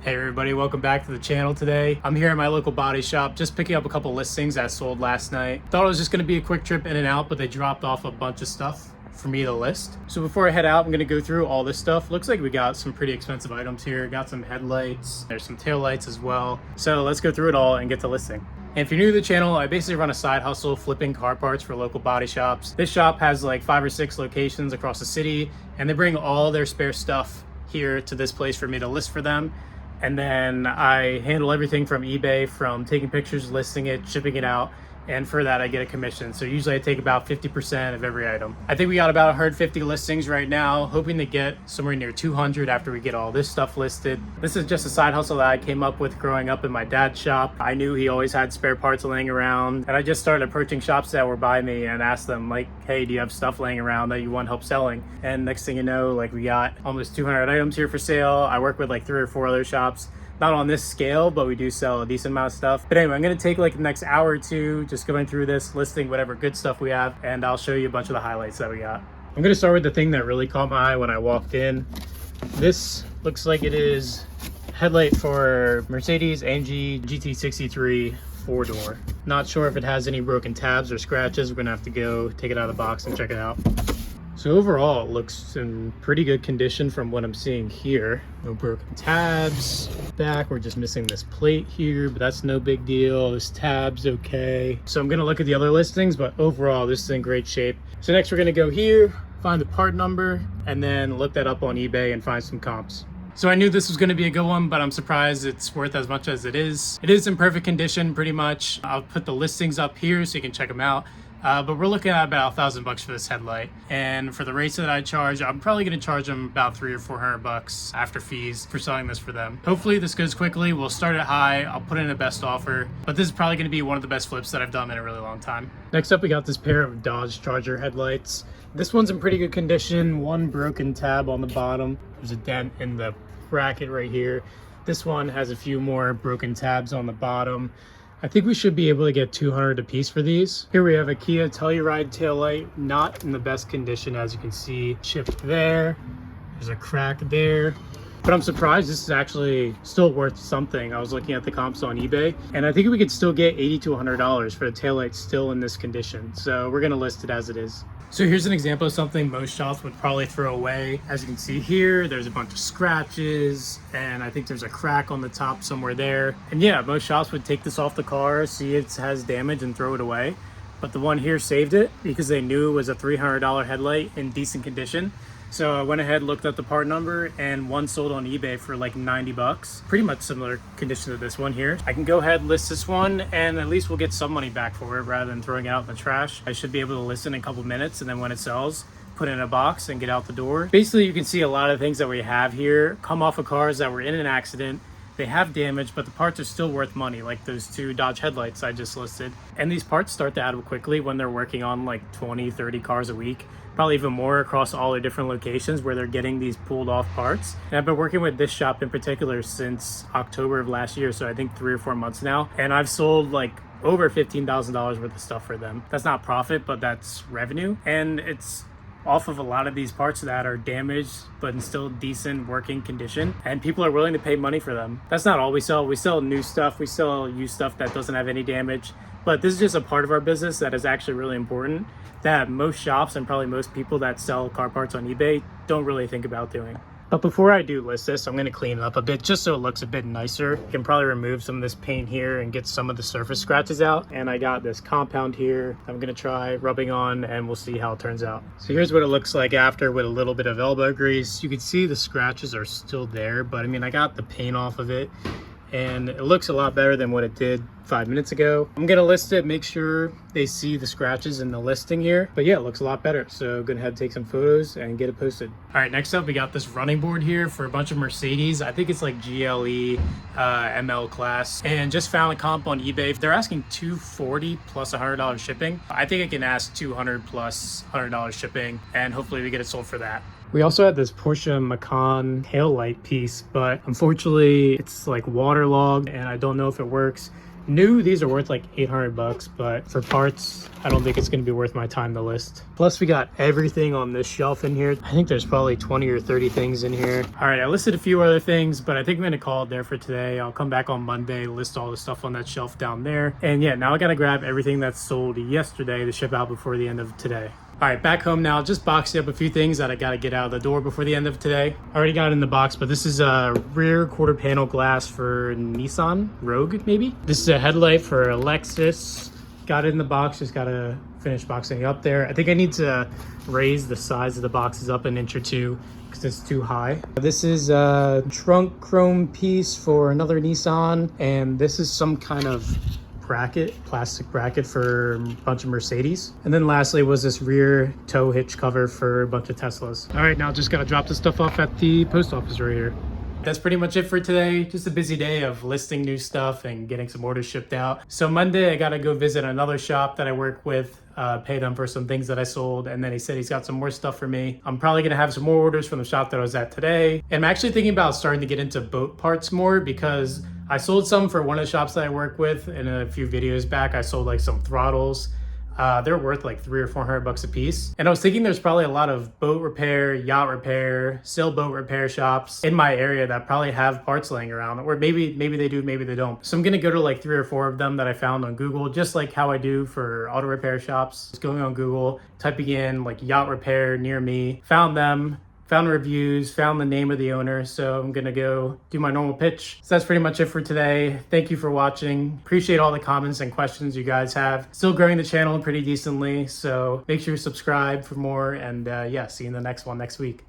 Hey everybody, welcome back to the channel today. I'm here at my local body shop, just picking up a couple listings that sold last night. Thought it was just gonna be a quick trip in and out, but they dropped off a bunch of stuff for me to list. So before I head out, I'm gonna go through all this stuff. Looks like we got some pretty expensive items here. Got some headlights, there's some tail lights as well. So let's go through it all and get to listing. And if you're new to the channel, I basically run a side hustle flipping car parts for local body shops. This shop has like 5 or 6 locations across the city, and they bring all their spare stuff here to this place for me to list for them. And then I handle everything from eBay, from taking pictures, listing it, shipping it out. And for that, I get a commission. So usually I take about 50% of every item. I think we got about 150 listings right now, hoping to get somewhere near 200 after we get all this stuff listed. This is just a side hustle that I came up with growing up in my dad's shop. I knew he always had spare parts laying around. And I just started approaching shops that were by me and asked them like, hey, do you have stuff laying around that you want help selling? And next thing you know, like we got almost 200 items here for sale. I work with like 3 or 4 other shops. Not on this scale, but we do sell a decent amount of stuff. But anyway, I'm gonna take like the next hour or two, just going through this, listing whatever good stuff we have, and I'll show you a bunch of the highlights that we got. I'm gonna start with the thing that really caught my eye when I walked in. This looks like it is headlight for Mercedes AMG GT63 4-door. Not sure if it has any broken tabs or scratches. We're gonna have to go take it out of the box and check it out. So overall, it looks in pretty good condition from what I'm seeing here. No broken tabs. Back, we're just missing this plate here, but that's no big deal. This tab's okay. So I'm gonna look at the other listings, but overall, this is in great shape. So next we're gonna go here, find the part number, and then look that up on eBay and find some comps. So I knew this was gonna be a good one, but I'm surprised it's worth as much as it is. It is in perfect condition, pretty much. I'll put the listings up here so you can check them out. But we're looking at about $1,000 for this headlight, and for the rates that I charge, I'm probably going to charge them about $300 or $400 after fees for selling this for them. Hopefully this goes quickly. We'll start it high. I'll put in a best offer, but this is probably going to be one of the best flips that I've done in a really long time. Next up, we got this pair of Dodge Charger headlights. This one's in pretty good condition. One broken tab on the bottom. There's a dent in the bracket right here. This one has a few more broken tabs on the bottom. I think we should be able to get 200 a piece for these. Here we have a Kia Telluride taillight, not in the best condition, as you can see. Chipped there, there's a crack there. But I'm surprised this is actually still worth something. I was looking at the comps on eBay, and I think we could still get $80 to $100 for the taillight still in this condition. So we're gonna list it as it is. So here's an example of something most shops would probably throw away. As you can see here, there's a bunch of scratches, and I think there's a crack on the top somewhere there. And yeah, most shops would take this off the car, see it has damage, and throw it away. But the one here saved it because they knew it was a $300 headlight in decent condition. So I went ahead, looked up the part number, and one sold on eBay for like 90 bucks. Pretty much similar condition to this one here. I can go ahead, list this one, and at least we'll get some money back for it rather than throwing it out in the trash. I should be able to list it in a couple minutes, and then when it sells, put it in a box and get out the door. Basically, you can see a lot of things that we have here come off of cars that were in an accident. They have damage, but the parts are still worth money, like those 2 Dodge headlights I just listed. And these parts start to add up quickly when they're working on like 20, 30 cars a week, probably even more across all the different locations where they're getting these pulled off parts. And I've been working with this shop in particular since October of last year, so I think 3 or 4 months now. And I've sold like over $15,000 worth of stuff for them. That's not profit, but that's revenue. And it's off of a lot of these parts that are damaged but in still decent working condition, and people are willing to pay money for them. That's not all we sell. We sell new stuff, we sell used stuff that doesn't have any damage, but this is just a part of our business that is actually really important that most shops and probably most people that sell car parts on eBay don't really think about doing. But before I do list this, I'm going to clean it up a bit just so it looks a bit nicer. I can probably remove some of this paint here and get some of the surface scratches out. And I got this compound here I'm going to try rubbing on, and we'll see how it turns out. So here's what it looks like after with a little bit of elbow grease. You can see the scratches are still there, but I mean, I got the paint off of it, and it looks a lot better than what it did 5 minutes ago. I'm gonna list it, make sure they see the scratches in the listing here. But yeah, it looks a lot better. So go ahead, take some photos and get it posted. All right, next up, we got this running board here for a bunch of Mercedes. I think it's like GLE ML class, and just found a comp on eBay. They're asking $240 plus $100 shipping. I think I can ask $200 plus $100 shipping, and hopefully we get it sold for that. We also had this Porsche Macan tail light piece, but unfortunately it's like waterlogged and I don't know if it works. New, these are worth like 800 bucks, but for parts, I don't think it's gonna be worth my time to list. Plus we got everything on this shelf in here. I think there's probably 20 or 30 things in here. All right, I listed a few other things, but I think I'm gonna call it there for today. I'll come back on Monday, list all the stuff on that shelf down there. And yeah, now I gotta grab everything that's sold yesterday to ship out before the end of today. All right, back home now, just boxing up a few things that I gotta get out of the door before the end of today. I already got it in the box, but this is a rear quarter panel glass for Nissan Rogue, maybe? This is a headlight for a Lexus. Got it in the box, just gotta finish boxing it up there. I think I need to raise the size of the boxes up an inch or two because it's too high. This is a trunk chrome piece for another Nissan, and this is some kind of bracket, plastic bracket for a bunch of Mercedes. And then lastly was this rear tow hitch cover for a bunch of Teslas. All right, now just gotta drop this stuff off at the post office right here. That's pretty much it for today. Just a busy day of listing new stuff and getting some orders shipped out. So Monday, I gotta go visit another shop that I work with, pay them for some things that I sold. And then he said he's got some more stuff for me. I'm probably gonna have some more orders from the shop that I was at today. And I'm actually thinking about starting to get into boat parts more because I sold some for one of the shops that I work with in a few videos back. I sold like some throttles. They're worth like 300 or 400 bucks a piece. And I was thinking there's probably a lot of boat repair, yacht repair, sailboat repair shops in my area that probably have parts laying around, or maybe they do, maybe they don't. So I'm gonna go to like 3 or 4 of them that I found on Google, just like how I do for auto repair shops. Just going on Google, typing in like yacht repair near me, found them, found reviews, found the name of the owner. So I'm gonna go do my normal pitch. So that's pretty much it for today. Thank you for watching. Appreciate all the comments and questions you guys have. Still growing the channel pretty decently. So make sure you subscribe for more, and yeah, see you in the next one next week.